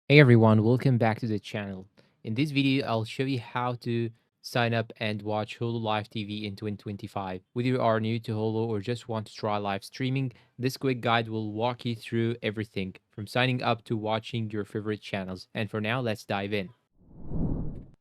Hey everyone, welcome back to the channel. In this video, I'll show you how to sign up and watch Hulu Live TV in 2025. Whether you are new to Hulu or just want to try live streaming, this quick guide will walk you through everything from signing up to watching your favorite channels. And for now, let's dive in.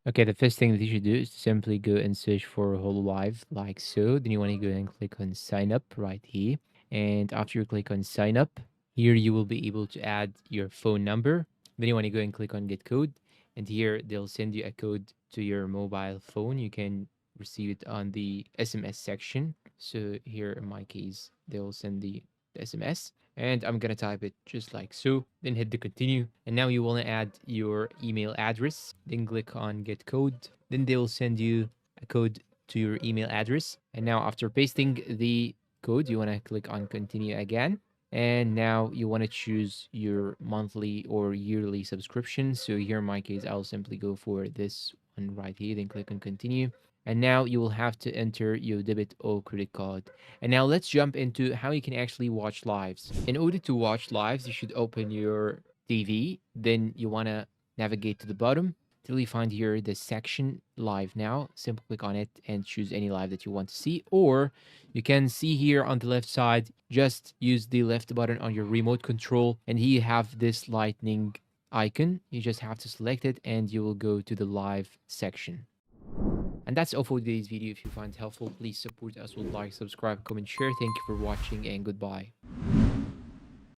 Okay, the first thing that you should do is to simply go and search for Hulu Live like so. Then you want to go and click on sign up right here. And after you click on sign up, here you will be able to add your phone number. Then you want to go and click on get code. And here they'll send you a code to your mobile phone. You can receive it on the SMS section. So here in my case, they'll send the SMS. And I'm gonna type it just like so, then hit the continue. And now you wanna add your email address, then click on get code. Then they will send you a code to your email address. And now after pasting the code, you wanna click on continue again. And now you wanna choose your monthly or yearly subscription. So here in my case, I'll simply go for this one right here, then click on continue. And now you will have to enter your debit or credit card. And now let's jump into how you can actually watch lives. In order to watch lives, you should open your TV. Then you want to navigate to the bottom till you find here the section live now. Simply click on it and choose any live that you want to see. Or you can see here on the left side, just use the left button on your remote control. And here you have this lightning icon. You just have to select it and you will go to the live section. And that's all for today's video. If you find it helpful, please support us with like, subscribe, comment, share. Thank you for watching and goodbye.